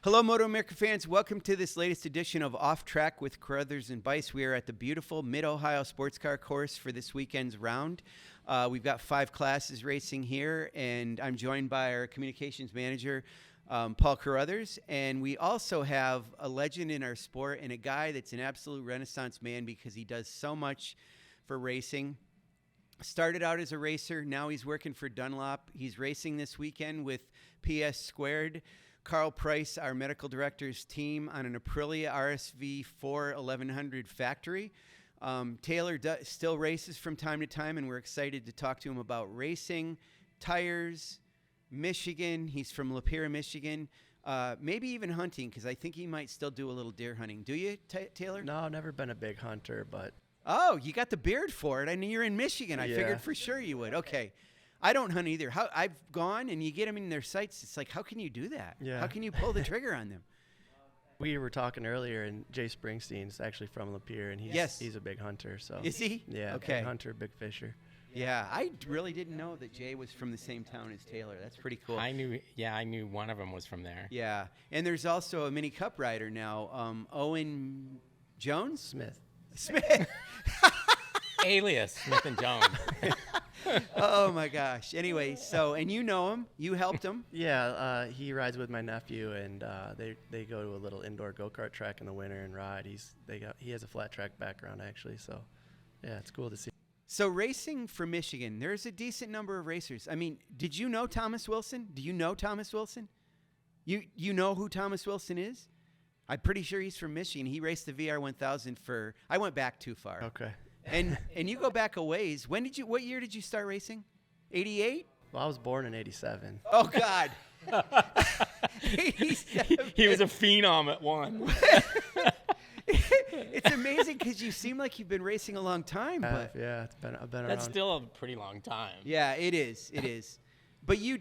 Hello, MotoAmerica fans. Welcome to this latest edition of Off Track with Carruthers and Bice. We are at the beautiful Mid-Ohio Sports Car Course for this weekend's round. We've got 5 classes racing here, and I'm joined by our communications manager, Paul Carruthers. And we also have a legend in our sport and a guy that's an absolute renaissance man because he does so much for racing. Started out as a racer. Now he's working for Dunlop. He's racing this weekend with PS². Carl Price, our medical director's team, on an Aprilia RSV4 1100 factory. Taylor still races from time to time, and we're excited to talk to him about racing, tires, Michigan. He's from Lapeer, Michigan. Maybe even hunting, because I think he might still do a little deer hunting. Do you, Taylor? No, I've never been a big hunter, but... Oh, you got the beard for it. I knew you're in Michigan. I figured for sure you would. Okay. I don't hunt either. I've gone, and you get them in their sights. It's like, how can you do that? Yeah. How can you pull the trigger on them? We were talking earlier, and Jay Springsteen's actually from Lapeer, and he's a big hunter. So is he? Yeah. Okay. Big hunter, big fisher. Yeah, I really didn't know that Jay was from the same town as Taylor. That's pretty cool. I knew one of them was from there. Yeah, and there's also a Mini Cup rider now, Owen Jones? Smith. Alias Smith and Jones. Oh my gosh. Anyway, and you know him. You helped him. Yeah, he rides with my nephew, and they go to a little indoor go-kart track in the winter and ride. He has a flat track background actually, so yeah, it's cool to see. So racing for Michigan, there's a decent number of racers. I mean, did you know Thomas Wilson? Do you know Thomas Wilson? You know who Thomas Wilson is? I'm pretty sure he's from Michigan. He raced the VR1000 I went back too far. Okay. And you go back a ways. What year did you start racing? 88? Well, I was born in 87. Oh, God. He was a phenom at one. It's amazing because you seem like you've been racing a long time. But I've been around. That's still a pretty long time. Yeah, it is. It is. But you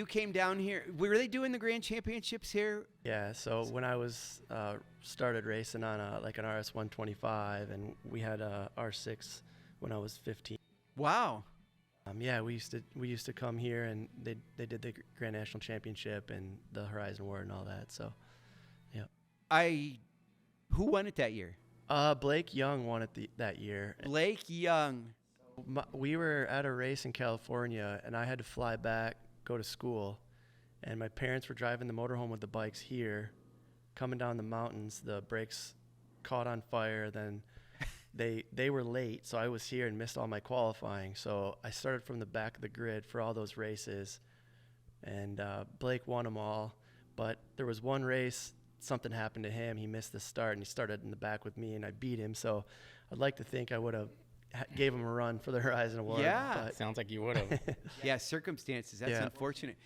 came down here. Were they doing the Grand Championships here? Yeah, so when I was started racing on an RS125, and we had a R6 when I was 15. Wow. Yeah, we used to come here, and they did the Grand National Championship and the Horizon Award and all that. So, yeah. Who won it that year? Blake Young won it that year. Blake Young. We were at a race in California, and I had to fly back, go to school, and my parents were driving the motorhome with the bikes here, coming down the mountains. The brakes caught on fire. Then they were late, so I was here and missed all my qualifying. So I started from the back of the grid for all those races, and Blake won them all. But there was one race, something happened to him. He missed the start, and he started in the back with me, and I beat him. So I'd like to think I would have gave him a run for the Horizon Award. Yeah. But Sounds like you would have. Yeah, circumstances. That's Yeah. unfortunate.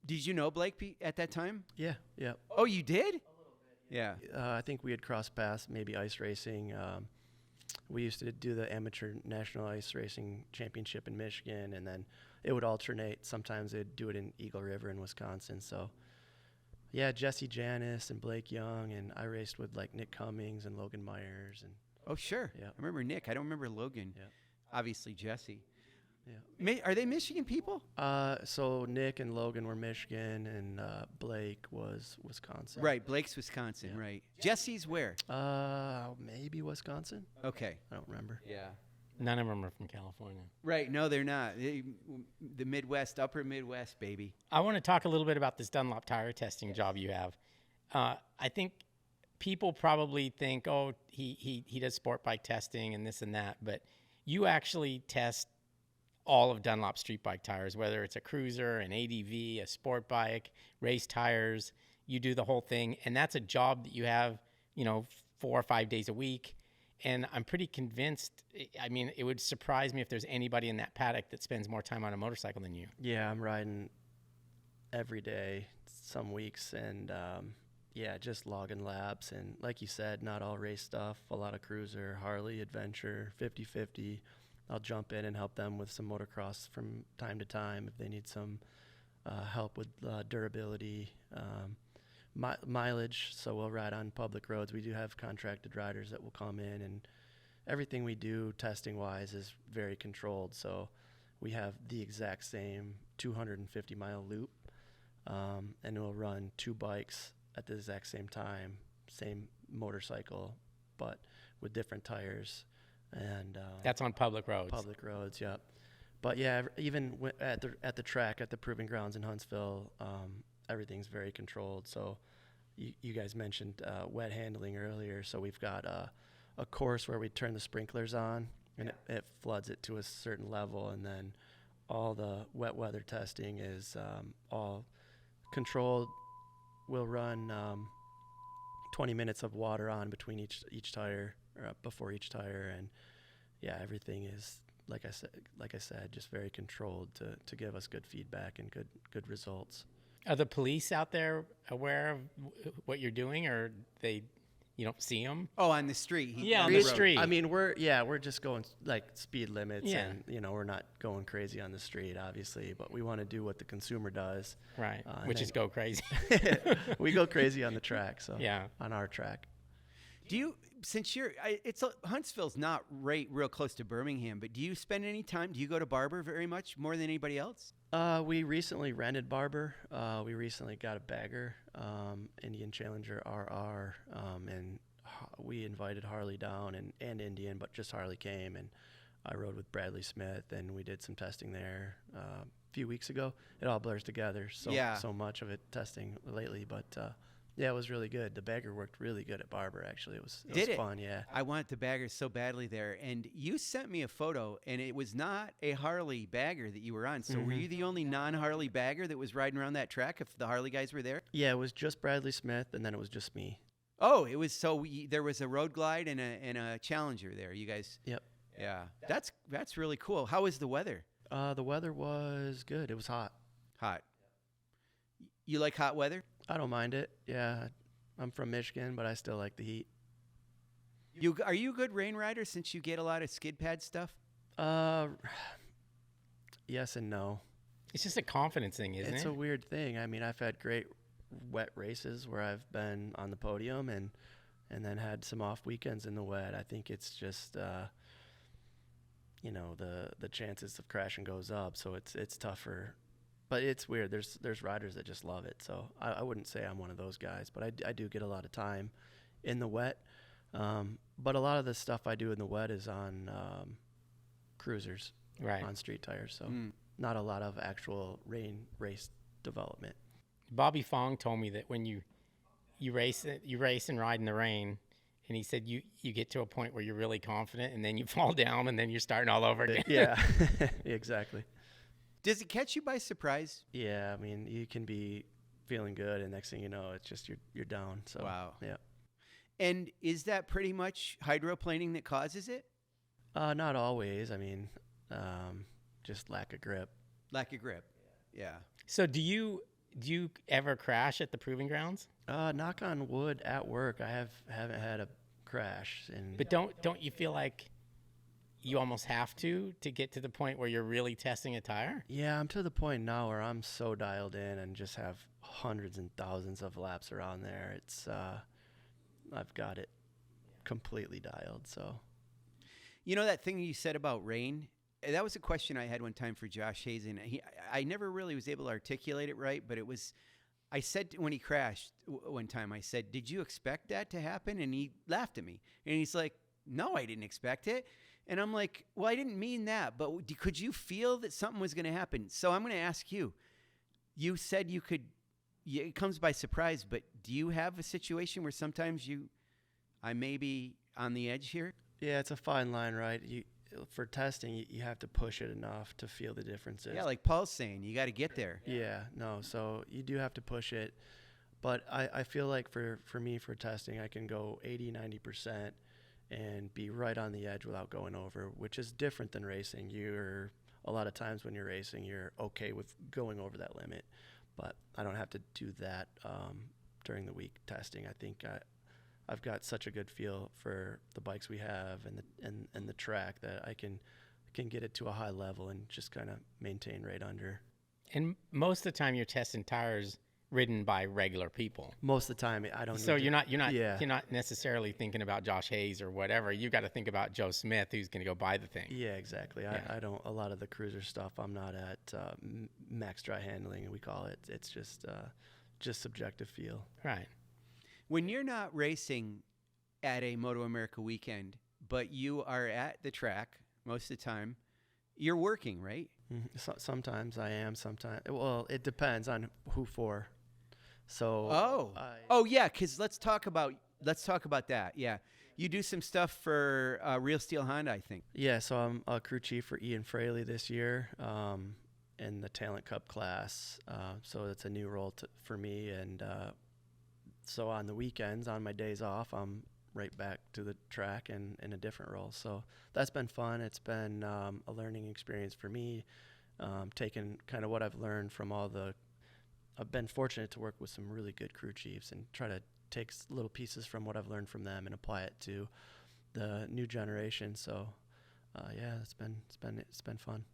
Did you know Blake at that time? Yeah. Oh, you did? A little bit. Yeah. I think we had crossed paths, maybe ice racing. We used to do the Amateur National Ice Racing Championship in Michigan, and then it would alternate. Sometimes they'd do it in Eagle River in Wisconsin. So, yeah, Jesse Janis and Blake Young, and I raced with like Nick Cummings and Logan Myers. And Oh, sure. Yeah. I remember Nick. I don't remember Logan. Yeah. Obviously, Jesse. Yeah. Are they Michigan people? So Nick and Logan were Michigan, and Blake was Wisconsin. Right. Blake's Wisconsin. Yeah. Right. Jesse's where? Maybe Wisconsin. Okay. I don't remember. Yeah. None of them are from California. Right. No, they're not. The Midwest, upper Midwest, baby. I want to talk a little bit about this Dunlop tire testing job you have. I think people probably think, oh, he does sport bike testing and this and that, but you actually test all of Dunlop street bike tires, whether it's a cruiser, an ADV, a sport bike, race tires. You do the whole thing, and that's a job that you have, 4 or 5 days a week. And I'm pretty convinced, I mean, it would surprise me if there's anybody in that paddock that spends more time on a motorcycle than you. Yeah, I'm riding every day, some weeks, and just logging laps. And like you said, not all race stuff, a lot of cruiser, Harley, adventure, 50-50. I'll jump in and help them with some motocross from time to time if they need some help with durability, mileage. So we'll ride on public roads. We do have contracted riders that will come in, and everything we do testing-wise is very controlled. So we have the exact same 250-mile loop and we'll run 2 bikes at the exact same time, same motorcycle, but with different tires. And That's on public roads. Public roads, yep. But yeah, even at the track, at the Proving Grounds in Huntsville, everything's very controlled. So you guys mentioned wet handling earlier. So we've got a course where we turn the sprinklers on, and it floods it to a certain level, and then all the wet weather testing is all controlled. We'll run 20 minutes of water on between each tire, or before each tire, and yeah, everything is like I said, just very controlled to give us good feedback and good results. Are the police out there aware of what you're doing, or you don't see them? Oh, on the street. On the street. I mean, we're just going like speed limits, and we're not going crazy on the street, obviously, but we want to do what the consumer does, right? Which is go crazy. We go crazy on the track, so yeah, on our track. Do you, since Huntsville's not real close to Birmingham, but do you spend any time? Do you go to Barber very much, more than anybody else? We recently rented Barber. We recently got a bagger, Indian Challenger RR, and we invited Harley down and Indian, but just Harley came, and I rode with Bradley Smith, and we did some testing there a few weeks ago. It all blurs together, so much of it testing lately, but yeah, it was really good. The bagger worked really good at Barber, actually. It was fun, yeah. I wanted the bagger so badly there, and you sent me a photo, and it was not a Harley bagger that you were on. So were you the only non-Harley bagger that was riding around that track if the Harley guys were there? Yeah, it was just Bradley Smith, and then it was just me. Oh, it was there was a Road Glide and a Challenger there. You guys. Yep. Yeah, that's really cool. How was the weather? The weather was good. It was hot. Hot. You like hot weather? I don't mind it. Yeah, I'm from Michigan, but I still like the heat. Are you a good rain rider since you get a lot of skid pad stuff? Yes and no. It's just a confidence thing, isn't it? It's a weird thing. I mean, I've had great wet races where I've been on the podium and then had some off weekends in the wet. I think it's just the chances of crashing goes up, so it's tougher. But it's weird. There's riders that just love it. So I wouldn't say I'm one of those guys, but I do get a lot of time in the wet. But a lot of the stuff I do in the wet is on cruisers, right, on street tires. So not a lot of actual race development. Bobby Fong told me that when you race and ride in the rain, and he said you get to a point where you're really confident, and then you fall down, and then you're starting all over again. Yeah, exactly. Does it catch you by surprise? Yeah, I mean, you can be feeling good, and next thing you know, it's just you're down. So wow. Yeah. And is that pretty much hydroplaning that causes it? Not always. I mean, just lack of grip. Lack of grip. Yeah. So do you ever crash at the Proving Grounds? Knock on wood, at work, I haven't had a crash. But don't you feel like you almost have to get to the point where you're really testing a tire? Yeah, I'm to the point now where I'm so dialed in and just have hundreds and thousands of laps around there. It's I've got it completely dialed. So, you know that thing you said about rain? That was a question I had one time for Josh Hazen. I never really was able to articulate it right, but I said when he crashed one time, I said, "Did you expect that to happen?" And he laughed at me, and he's like, "No, I didn't expect it." And I'm like, well, I didn't mean that, but could you feel that something was going to happen? So I'm going to ask you. You said you could. It comes by surprise, but do you have a situation where sometimes I may be on the edge here? Yeah, it's a fine line, right? For testing, you have to push it enough to feel the differences. Yeah, like Paul's saying, you got to get there. Yeah, no, so you do have to push it. But I feel like for me, for testing, I can go 80, 90% and be right on the edge without going over, which is different than racing. A lot of times when you're racing, you're okay with going over that limit. But I don't have to do that during the week testing. I think I've got such a good feel for the bikes we have and the track that I can get it to a high level and just kind of maintain right under. And most of the time you're testing tires ridden by regular people. Most of the time, I don't. So you're not Yeah. you're not necessarily thinking about Josh Hayes or whatever. You got to think about Joe Smith, who's going to go buy the thing. Yeah, exactly. Yeah. I don't. A lot of the cruiser stuff, I'm not at max dry handling, we call it. It's just subjective feel. Right. When you're not racing at a MotoAmerica weekend, but you are at the track most of the time, you're working, right? So, sometimes I am. Sometimes, well, it depends on who for. So. Oh yeah. Because let's talk about that. Yeah, you do some stuff for Real Steel Honda, I think. Yeah. So I'm a crew chief for Ian Fraley this year, in the Talent Cup class. So it's a new role for me, and so on the weekends, on my days off, I'm right back to the track and in a different role. So that's been fun. It's been a learning experience for me, taking kind of what I've learned from I've been fortunate to work with some really good crew chiefs and try to take little pieces from what I've learned from them and apply it to the new generation. So yeah, it's been fun.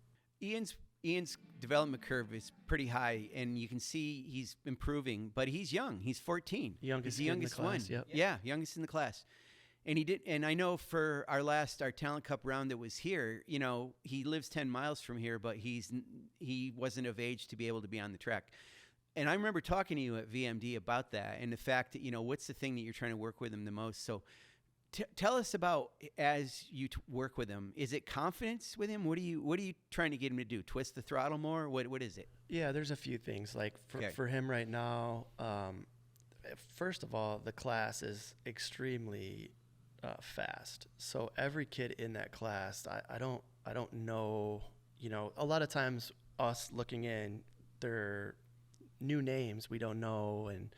Ian's development curve is pretty high, and you can see he's improving, but he's young. He's 14. Youngest he's the kid in the youngest class, one. yep. Yeah, youngest in the class. And he did. And I know for our Talent Cup round that was here, you know, he lives 10 miles from here, but he wasn't of age to be able to be on the track. And I remember talking to you at VMD about that and the fact that, you know, what's the thing that you're trying to work with him the most. So tell us about, as you work with him, is it confidence with him? What are you trying to get him to do? Twist the throttle more? What is it? Yeah, there's a few things. Like for him right now, first of all, the class is extremely fast. So every kid in that class, I don't know, you know, a lot of times us looking in, they're new names we don't know, and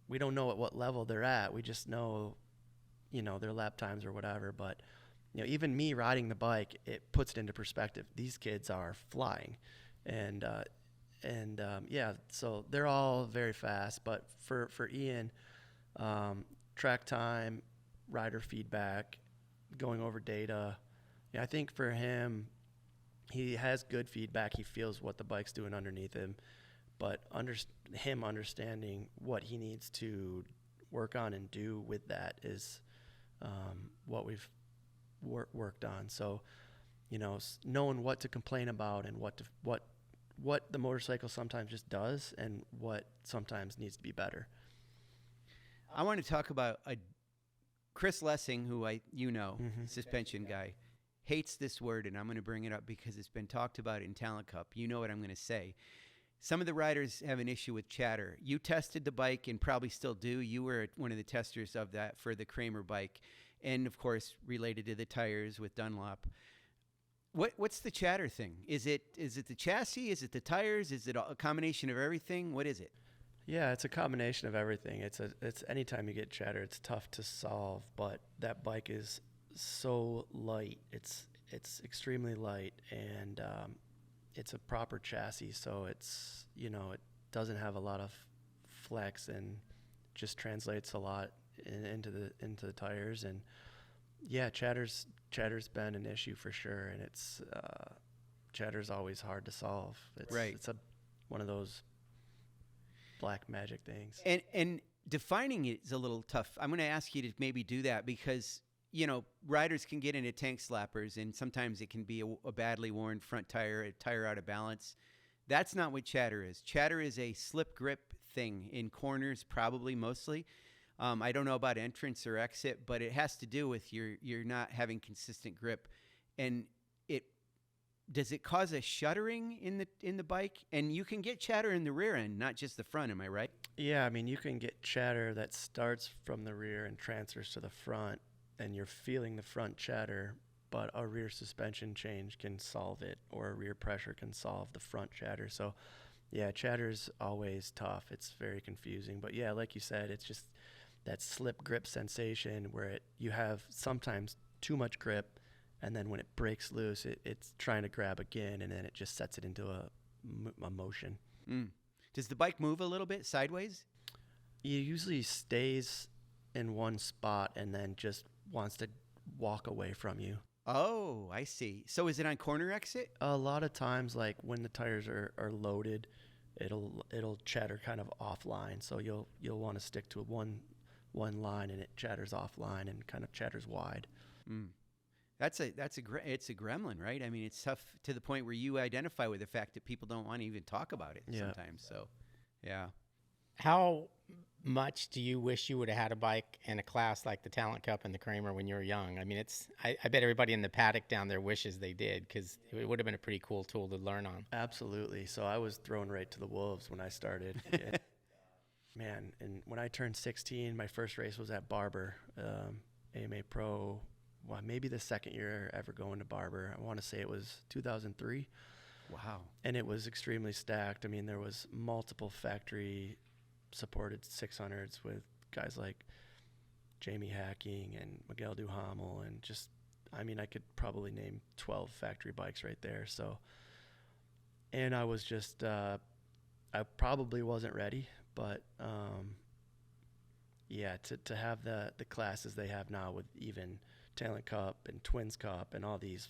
we don't know at what level they're at. We just know, you know, their lap times or whatever. But, you know, even me riding the bike, it puts it into perspective. These kids are flying, and yeah, so they're all very fast. But for Ian, track time, rider feedback, going over data. Yeah, I think for him, he has good feedback. He feels what the bike's doing underneath him, but him understanding what he needs to work on and do with that is what we've worked on. So, you know, knowing what to complain about and what the motorcycle sometimes just does and what sometimes needs to be better. I want to talk about Chris Lessing, who suspension guy, hates this word, and I'm going to bring it up because it's been talked about in Talent Cup. You know what I'm going to say. Some of the riders have an issue with chatter. You tested the bike and probably still do. You were one of the testers of that for the Kramer bike, and of course related to the tires with Dunlop. What's the chatter thing? Is it the chassis? Is it the tires? Is it a combination of everything? What is it? Yeah, it's a combination of everything. It's anytime you get chatter, it's tough to solve. But that bike is so light. It's extremely light, and it's a proper chassis, so it's, you know, it doesn't have a lot of flex and just translates a lot into the tires. And yeah, chatter's been an issue for sure, and it's chatter's always hard to solve. It's one of those black magic things. And defining it is a little tough. I'm going to ask you to maybe do that because, you know, riders can get into tank slappers, and sometimes it can be a badly worn front tire, a tire out of balance. That's not what chatter is. Chatter is a slip grip thing in corners, probably mostly. I don't know about entrance or exit, but it has to do with you're not having consistent grip. And does it cause a shuddering in the bike? And you can get chatter in the rear end, not just the front. Am I right? Yeah, I mean, you can get chatter that starts from the rear and transfers to the front, and you're feeling the front chatter, but a rear suspension change can solve it, or a rear pressure can solve the front chatter. So yeah, chatter's always tough. It's very confusing. But yeah, like you said, it's just that slip grip sensation where you have sometimes too much grip, and then when it breaks loose, it's trying to grab again, and then it just sets it into a motion. Does the bike move a little bit sideways? It usually stays in one spot and then just wants to walk away from you. Oh, I see. So is it on corner exit? A lot of times, like when the tires are loaded, it'll chatter kind of offline. So you'll want to stick to one line, and it chatters offline and kind of chatters wide. Mm. It's a gremlin, right? I mean, it's tough to the point where you identify with the fact that people don't want to even talk about it sometimes. So, yeah. How much do you wish you would have had a bike in a class like the Talent Cup and the Kramer when you were young? I mean, I bet everybody in the paddock down there wishes they did, because it would have been a pretty cool tool to learn on. Absolutely. So I was thrown right to the wolves when I started. Man, and when I turned 16, my first race was at Barber, AMA Pro. Well, maybe the second year ever going to Barber. I want to say it was 2003. Wow. And it was extremely stacked. I mean, there was multiple factory supported 600s with guys like Jamie Hacking and Miguel Duhamel, and just, I mean, I could probably name 12 factory bikes right there. So, and I was just, I probably wasn't ready, but yeah, to have the classes they have now with even Talent Cup and Twins Cup and all these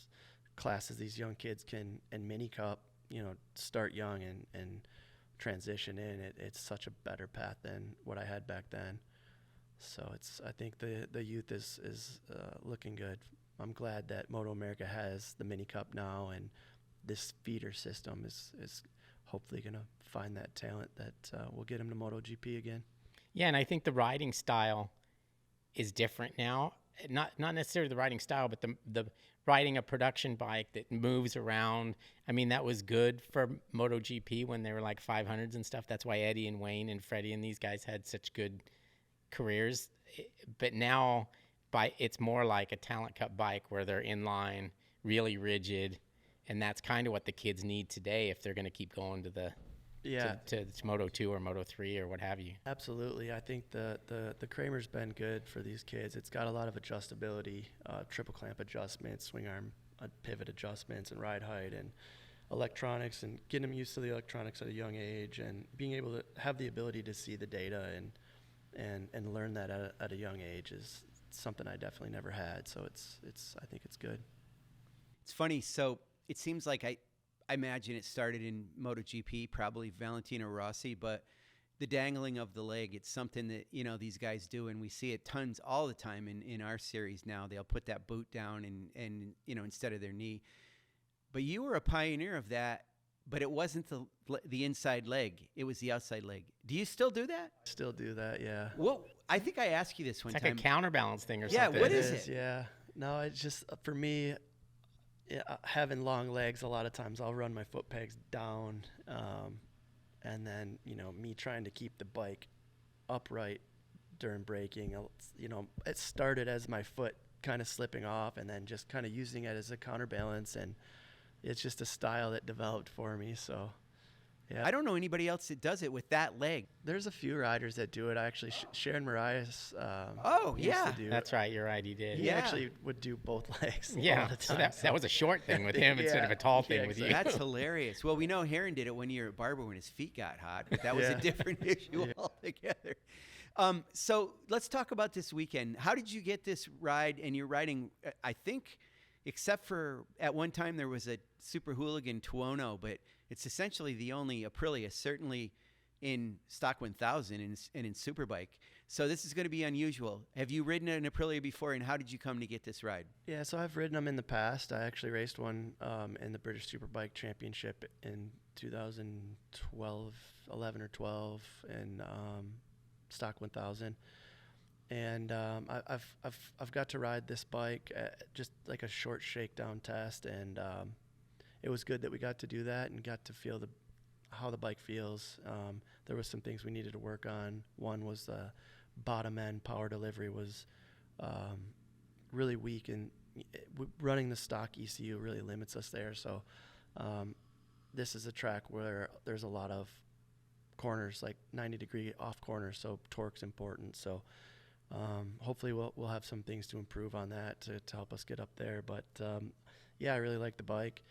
classes these young kids can, and Mini Cup, start young and transition in, it's such a better path than what I had back then. So I think the youth is looking good. I'm glad that MotoAmerica has the Mini Cup now, and this feeder system is hopefully going to find that talent that will get him to MotoGP again. Yeah, and I think the riding style is different now. Not necessarily the riding style, but the riding a production bike that moves around. I mean, that was good for MotoGP when they were like 500s and stuff. That's why Eddie and Wayne and Freddie and these guys had such good careers. But now it's more like a Talent Cup bike where they're in line, really rigid, and that's kind of what the kids need today if they're going to keep going to the to Moto 2 or Moto 3 or what have you. Absolutely. I think the Kramer's been good for these kids. It's got a lot of adjustability, triple clamp adjustments, swing arm pivot adjustments, and ride height, and electronics, and getting them used to the electronics at a young age, and being able to have the ability to see the data and learn that at a young age is something I definitely never had. So I think it's good. It's funny. So it seems like I imagine it started in MotoGP, probably Valentino Rossi, but the dangling of the leg, it's something that, these guys do, and we see it tons all the time in our series now. They'll put that boot down and instead of their knee. But you were a pioneer of that, but it wasn't the inside leg. It was the outside leg. Do you still do that? Still do that, yeah. Well, I think I asked you this one time. It's like a counterbalance thing or something. Yeah, what is it? Yeah. No, it's just, for me, having long legs, a lot of times I'll run my foot pegs down, and then me trying to keep the bike upright during braking. It started as my foot kind of slipping off, and then just kind of using it as a counterbalance, and it's just a style that developed for me. So yeah, I don't know anybody else that does it with that leg. there's a few riders that do it. I actually Sharon Marias yeah, used to do That's right. You're right. He did. He Yeah. actually would do both legs all Yeah, the so time. that was a short thing with him instead of a tall thing with you. That's hilarious. Well, we know Heron did it one year at Barber when his feet got hot, but that was a Yeah. different issue altogether. So let's talk about this weekend. How did you get this ride? And you're riding, I think, except for at one time there was a Super Hooligan Tuono, but it's essentially the only Aprilia, certainly in Stock 1000 and in Superbike. So this is going to be unusual. Have you ridden an Aprilia before, and how did you come to get this ride? Yeah, so I've ridden them in the past. I actually raced one in the British Superbike Championship in 2012, 11 or 12, in Stock 1000. And I've got to ride this bike at just like a short shakedown test, and it was good that we got to do that and got to feel how the bike feels. There was some things we needed to work on. One was the bottom end power delivery was really weak, and running the stock ECU really limits us there. So this is a track where there's a lot of corners, like 90-degree off corners, so torque's important. So hopefully we'll have some things to improve on that to help us get up there. But yeah, I really like the bike.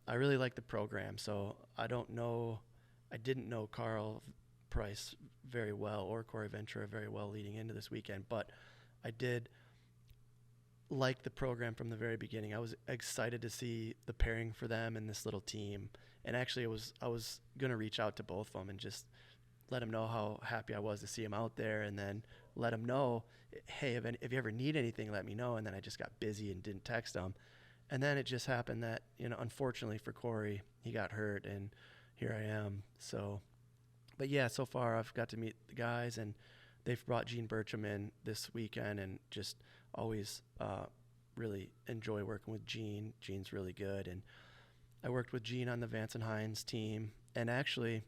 I really like the program. So I didn't know Carl Price very well or Cory Ventura very well leading into this weekend, but I did liked the program from the very beginning. I was excited to see the pairing for them and this little team. And actually, I was going to reach out to both of them and just let them know how happy I was to see them out there, and then let them know, hey, if you ever need anything, let me know. And then I just got busy and didn't text them. And then it just happened that, unfortunately for Cory, he got hurt, and here I am. So, but yeah, so far I've got to meet the guys, and they've brought Gene Burcham in this weekend, and just always really enjoy working with Gene. Gene's really good. And I worked with Gene on the Vance and Hines team, and actually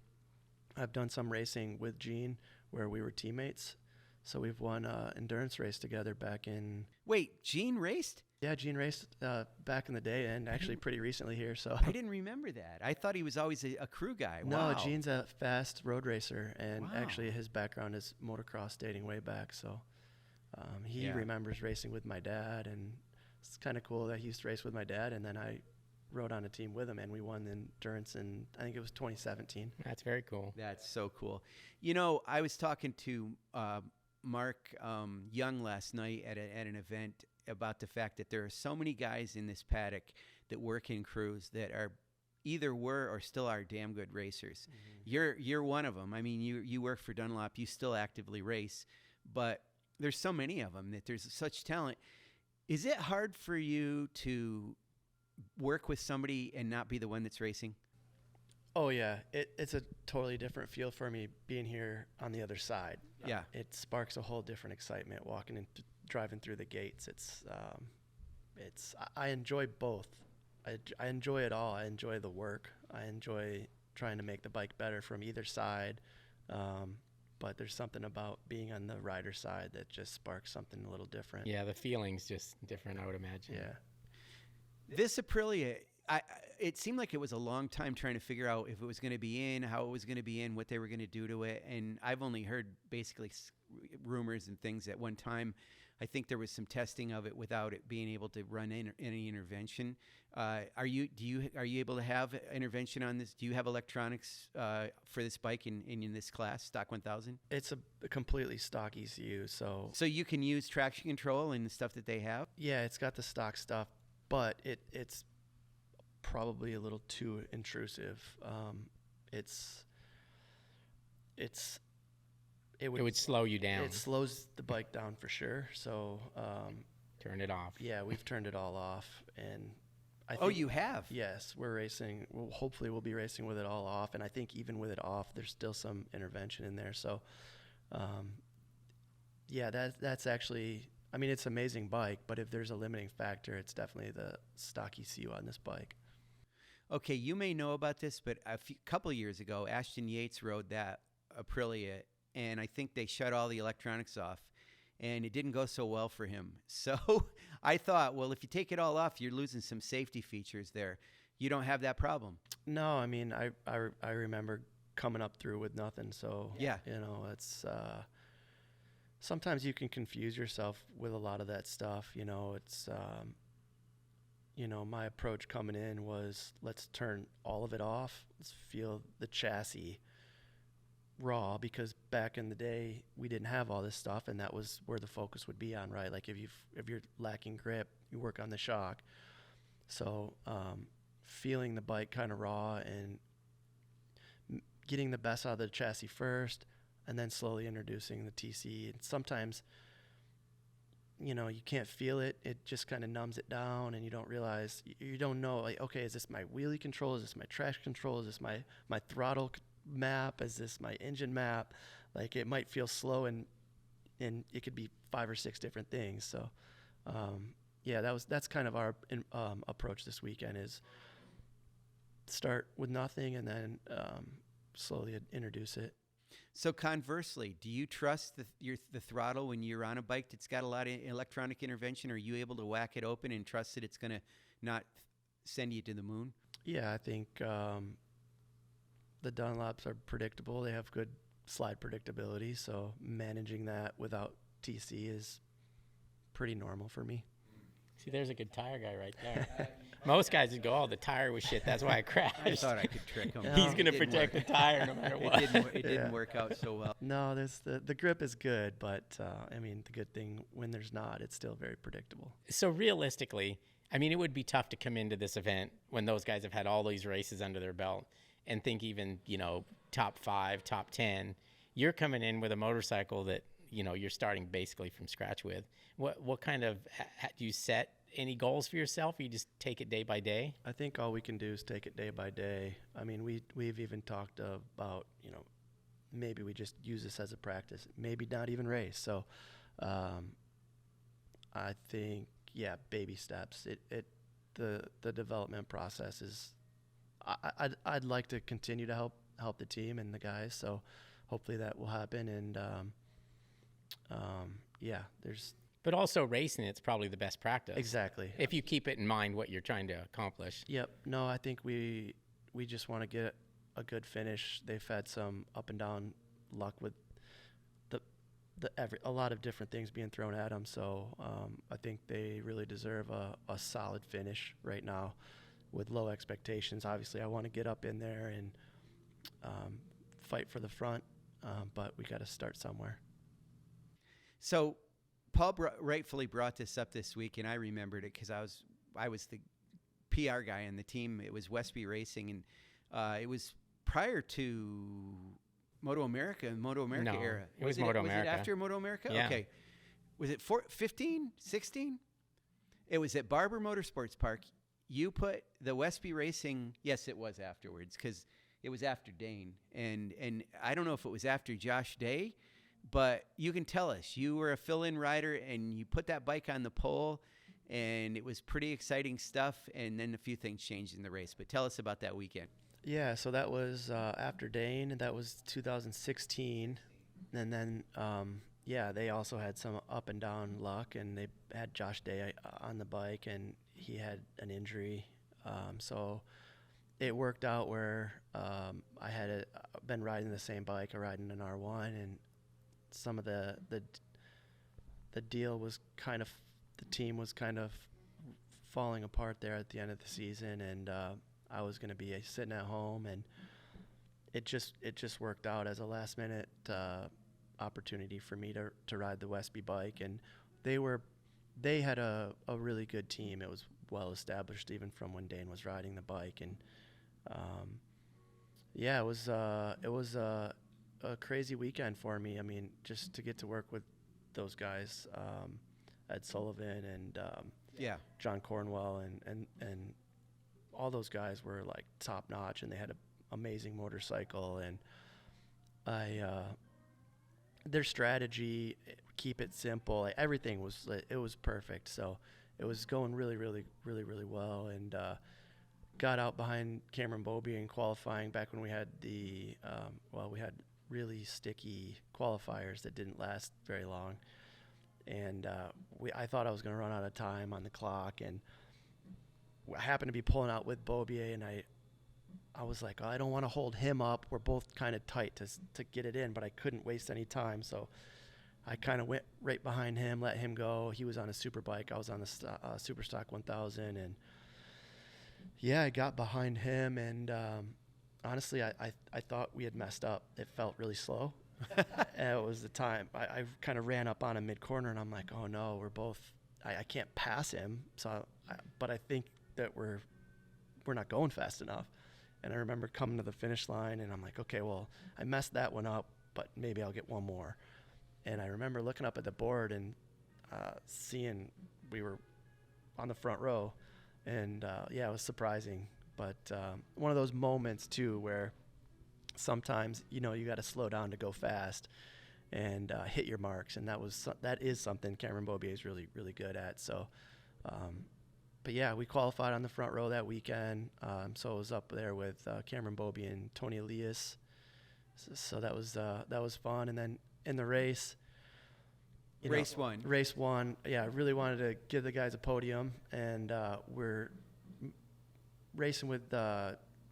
I've done some racing with Gene where we were teammates. So we've won an endurance race together back in... Wait, Gene raced? Yeah, Gene raced back in the day, and actually pretty recently here. So I didn't remember that. I thought he was always a crew guy. No, Wow. Gene's a fast road racer, and Wow. actually his background is motocross dating way back. So he remembers racing with my dad, and it's kind of cool that he used to race with my dad, and then I rode on a team with him, and we won the endurance in, I think it was 2017. That's very cool. That's so cool. I was talking to Mark Young last night at an event about the fact that there are so many guys in this paddock that work in crews that are either were or still are damn good racers. Mm-hmm. You're one of them. I mean, you work for Dunlop. You still actively race, but there's so many of them that there's such talent. Is it hard for you to work with somebody and not be the one that's racing? Oh yeah, it's a totally different feel for me being here on the other side. Yeah, it sparks a whole different excitement walking and driving through the gates. I enjoy both. I enjoy it all. I enjoy the work. I enjoy trying to make the bike better from either side. But there's something about being on the rider side that just sparks something a little different. Yeah, the feeling's just different, I would imagine. Yeah. This Aprilia, it seemed like it was a long time trying to figure out if it was going to be in, how it was going to be in, what they were going to do to it. And I've only heard basically rumors and things. At one time, I think there was some testing of it without it being able to run any intervention. Are you able to have intervention on this? Do you have electronics for this bike in this class, Stock 1000? It's a completely stock ECU. So you can use traction control and the stuff that they have? Yeah, it's got the stock stuff, but it's probably a little too intrusive. It would slow you down. It slows the bike down for sure. So turn it off. Yeah, we've turned it all off, and I think, oh, you have? Yes, we're racing. Hopefully we'll be racing with it all off, and I think even with it off, there's still some intervention in there. So, yeah, that's actually. I mean, it's an amazing bike, but if there's a limiting factor, it's definitely the stock ECU on this bike. Okay, you may know about this, but a couple of years ago, Ashton Yates rode that Aprilia, and I think they shut all the electronics off, and it didn't go so well for him. So I thought, well, if you take it all off, you're losing some safety features there. You don't have that problem. No, I mean, I remember coming up through with nothing. So, yeah, it's sometimes you can confuse yourself with a lot of that stuff. It's my approach coming in was, let's turn all of it off. Let's feel the chassis raw, because back in the day we didn't have all this stuff, and that was where the focus would be on, right? Like if you're lacking grip, you work on the shock. So feeling the bike kind of raw and getting the best out of the chassis first, and then slowly introducing the TC. And sometimes you can't feel it. It just kind of numbs it down, and you don't realize, you don't know, like, okay, is this my wheelie control? Is this my traction control? Is this my throttle map? Is this my engine map? Like, it might feel slow, and it could be 5 or 6 different things. So yeah, that's kind of our approach this weekend, is start with nothing and then slowly introduce it. So conversely, do you trust the throttle when you're on a bike that's got a lot of electronic intervention? Are you able to whack it open and trust that it's going to not send you to the moon? Yeah, I think the Dunlops are predictable. They have good slide predictability, so managing that without TC is pretty normal for me. See, there's a good tire guy right there. Most guys would go, "Oh, the tire was shit. That's why I crashed." I thought I could trick him. He's going to protect the tire no matter what. It didn't work out so well. No, there's the grip is good, but I mean, the good thing when there's not, it's still very predictable. So realistically, I mean, it would be tough to come into this event when those guys have had all these races under their belt and think even, top 5, top 10. You're coming in with a motorcycle that, you're starting basically from scratch with. What kind of, do you set any goals for yourself, or you just take it day by day? I think all we can do is take it day by day. I mean, we've even talked about, maybe we just use this as a practice, maybe not even race. So I think, baby steps. The development process is, I'd like to continue to help the team and the guys. So hopefully that will happen. And there's. But also racing, it's probably the best practice. Exactly. If you keep it in mind what you're trying to accomplish. Yep. No, I think we just want to get a good finish. They've had some up and down luck with a lot of different things being thrown at them. So I think they really deserve a solid finish right now with low expectations. Obviously, I want to get up in there and fight for the front, but we got to start somewhere. So Paul rightfully brought this up this week, and I remembered it because I was the PR guy on the team. It was Westby Racing, and it was prior to MotoAmerica and MotoAmerica era. It was MotoAmerica. Was it after MotoAmerica? Yeah. Okay. Was it 15, 16? It was at Barber Motorsports Park. You put the Westby Racing, yes, it was afterwards because it was after Dane. And I don't know if it was after Josh Day, but you can tell us. You were a fill-in rider, and you put that bike on the pole, and it was pretty exciting stuff, and then a few things changed in the race. But tell us about that weekend. Yeah, so that was after Dane, and that was 2016. And then, they also had some up and down luck, and they had Josh Day on the bike, and he had an injury. So it worked out where I had been riding the same bike, riding an R1, and some of the deal was kind of, the team was kind of falling apart there at the end of the season, and I was going to be sitting at home, and it just worked out as a last minute opportunity for me to ride the Westby bike, and they had a really good team. It was well established even from when Dane was riding the bike, and it was a crazy weekend for me. I mean, just to get to work with those guys, Ed Sullivan and John Cornwell and all those guys were like top notch, and they had an amazing motorcycle, and their strategy, keep it simple, everything was perfect. So it was going really, really, really, really well, and got out behind Cameron Bobie in qualifying back when we had we had really sticky qualifiers that didn't last very long, and I thought I was going to run out of time on the clock, and I happened to be pulling out with Bobier, and I was like, I don't want to hold him up. We're both kind of tight to get it in, but I couldn't waste any time, so I kind of went right behind him, let him go. He was on a super bike. I was on the Super Stock 1000, and I got behind him, and honestly, I thought we had messed up. It felt really slow. And it was the time. I kind of ran up on him mid-corner, and I'm like, oh, no, we're both – I can't pass him. But I think that we're not going fast enough. And I remember coming to the finish line, and I'm like, okay, well, I messed that one up, but maybe I'll get one more. And I remember looking up at the board and seeing we were on the front row. And, it was surprising. But one of those moments, too, where sometimes, you got to slow down to go fast and hit your marks. And that is something Cameron Bobier is really, really good at. So, we qualified on the front row that weekend. So I was up there with Cameron Bobier and Tony Elias. So that was fun. And then in the race, Race one. I really wanted to give the guys a podium, and we're racing with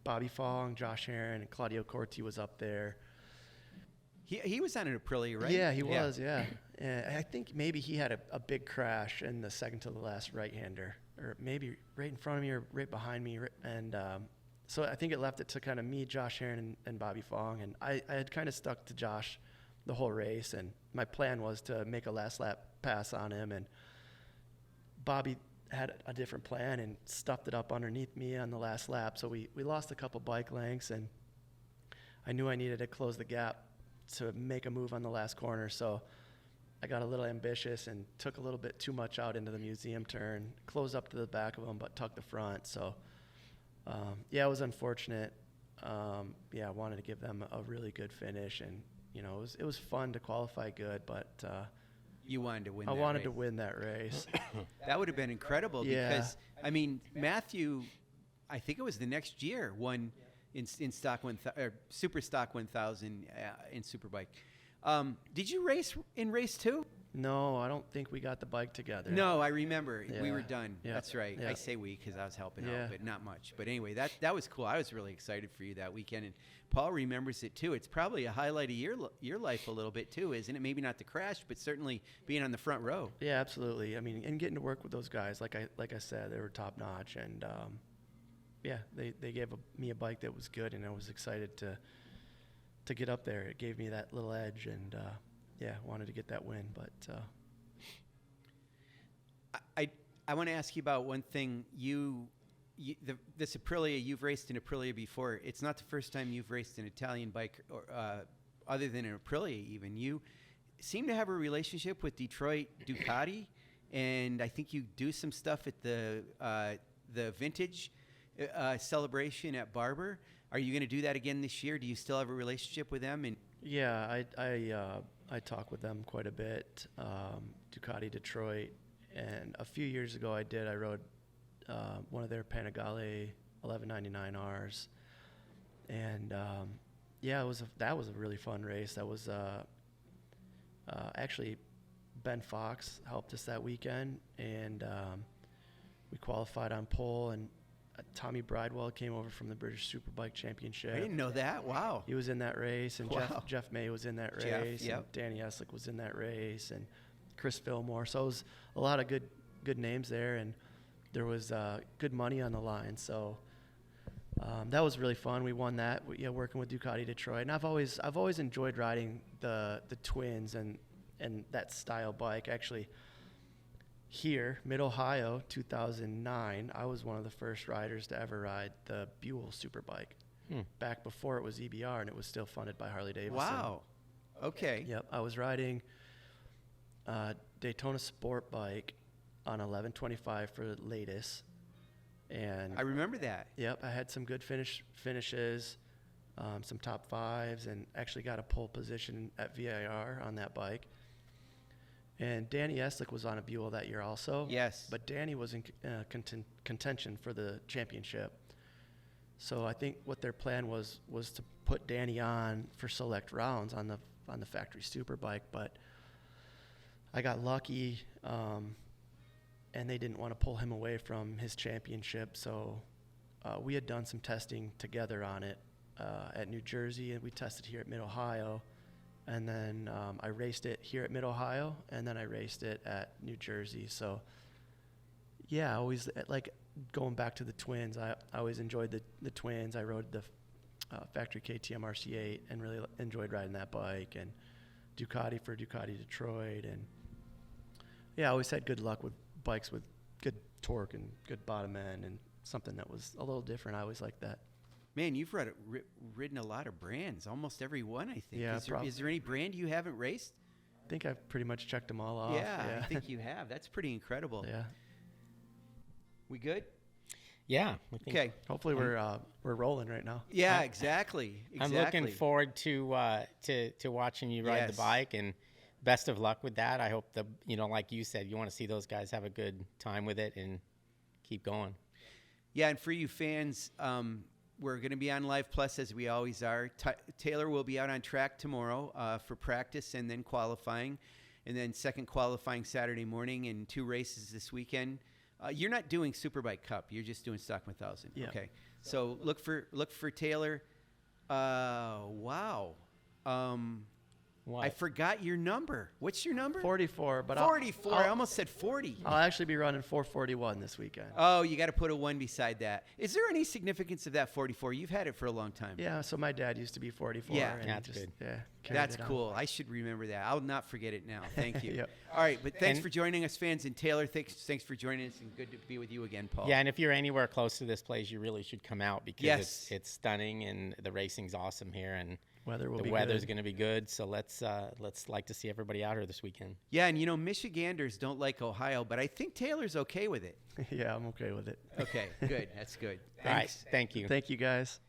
Bobby Fong, Josh Herron, and Claudio Corti was up there. He was on an Aprilia, right? Yeah, he was, yeah. And I think maybe he had a big crash in the second to the last right-hander. or maybe right in front of me or right behind me. And so I think it left it to kind of me, Josh Heron, and Bobby Fong. And I had kind of stuck to Josh the whole race. And my plan was to make a last lap pass on him. And Bobby had a different plan and stuffed it up underneath me on the last lap. So we lost a couple bike lengths, and I knew I needed to close the gap to make a move on the last corner. So I got a little ambitious and took a little bit too much out into the museum turn, closed up to the back of him, but tucked the front. So, yeah, it was unfortunate. Yeah, I wanted to give them a really good finish, and, you know, it was fun to qualify good, but You wanted to win. I that wanted race. to win that race. That would have been incredible because, I mean, Matthew, I think it was the next year, won in stock or Super Stock 1000 in Superbike. Did you race in race 2? No, I don't think we got the bike together. No, I remember. We Yeah. were done. Yeah. That's right. Yeah. I say we because I was helping Yeah. out, but not much. But anyway, that was cool. I was really excited for you that weekend, and Paul remembers it too. It's probably a highlight of your life a little bit too, isn't it? Maybe not the crash, but certainly being on the front row. Yeah, absolutely. I mean, and getting to work with those guys, like I said, they were top notch, and yeah, they gave me a bike that was good, and I was excited to get up there. It gave me that little edge, and yeah, wanted to get that win. But I want to ask you about one thing. This Aprilia, you've raced an Aprilia before. It's not the first time you've raced an Italian bike, or other than an Aprilia even. You seem to have a relationship with Detroit Ducati, and I think you do some stuff at the vintage celebration at Barber. Are you going to do that again this year? Do you still have a relationship with them? And yeah, I talk with them quite a bit. Ducati Detroit, and a few years ago I rode one of their Panigale 1199Rs, and yeah, that was a really fun race. That was actually Ben Fox helped us that weekend, and we qualified on pole, and Tommy Bridewell came over from the British Superbike Championship. I didn't know that. Wow. He was in that race, and Wow. Jeff May was in that Jeff, race, yep. and Danny Eslick was in that race, and Chris Fillmore. So it was a lot of good names there, and there was good money on the line. So that was really fun. We won that, working with Ducati Detroit. And I've always enjoyed riding the twins and that style bike. Actually, here, Mid-Ohio, 2009, I was one of the first riders to ever ride the Buell Superbike. Back before it was EBR, and it was still funded by Harley Davidson. Wow. Okay. Yep, I was riding Daytona Sport Bike on 1125 for the latest, and I remember that. yep, I had some good finishes, some top fives, and actually got a pole position at VIR on that bike. And Danny Eslick was on a Buell that year also. Yes. But Danny was in contention for the championship. So I think what their plan was to put Danny on for select rounds on the factory Superbike, but I got lucky, and they didn't want to pull him away from his championship. So we had done some testing together on it at New Jersey, and we tested here at Mid-Ohio. And then I raced it here at Mid-Ohio, and then I raced it at New Jersey. So, yeah, I always, like, going back to the twins, I always enjoyed the twins. I rode the factory KTM RC8 and really enjoyed riding that bike, and Ducati for Ducati Detroit. And, yeah, I always had good luck with bikes with good torque and good bottom end and something that was a little different. I always liked that. Man, you've ridden a lot of brands, almost every one, I think. Yeah, Is there any brand you haven't raced? I think I've pretty much checked them all off. Yeah, I think you have. That's pretty incredible. Yeah. We good? Yeah. I think Okay. Hopefully we're rolling right now. Yeah, exactly. I'm looking forward to watching you ride Yes. the bike, and best of luck with that. I hope like you said, you want to see those guys have a good time with it and keep going. Yeah, and for you fans, we're going to be on Live Plus as we always are. Taylor will be out on track tomorrow for practice and then qualifying, and then second qualifying Saturday morning, and 2 races this weekend. You're not doing Superbike Cup. You're just doing Stock 1000. Yeah. Okay. So look for Taylor. Wow. What? I forgot your number. What's your number? 44, but 44. I almost said 40. I'll actually be running 441 this weekend. Oh, you got to put a 1 beside that. Is there any significance of that 44? You've had it for a long time. Yeah, so my dad used to be 44. Yeah. and That's just, good. Yeah, carried That's it on. cool. I should remember that. I'll not forget it now. Thank you. Yep. All right, but thanks And- for joining us, fans. And Taylor, thanks for joining us, and good to be with you again, Paul. Yeah, and if you're anywhere close to this place, you really should come out because Yes. it's stunning and the racing's awesome here, and Weather will the be weather's good. going to be good. So let's like to see everybody out here this weekend. Yeah, and Michiganders don't like Ohio, but I think Taylor's okay with it. Yeah, I'm okay with it. Okay, good. That's good. All right, Thanks. thank you. Thank you, guys.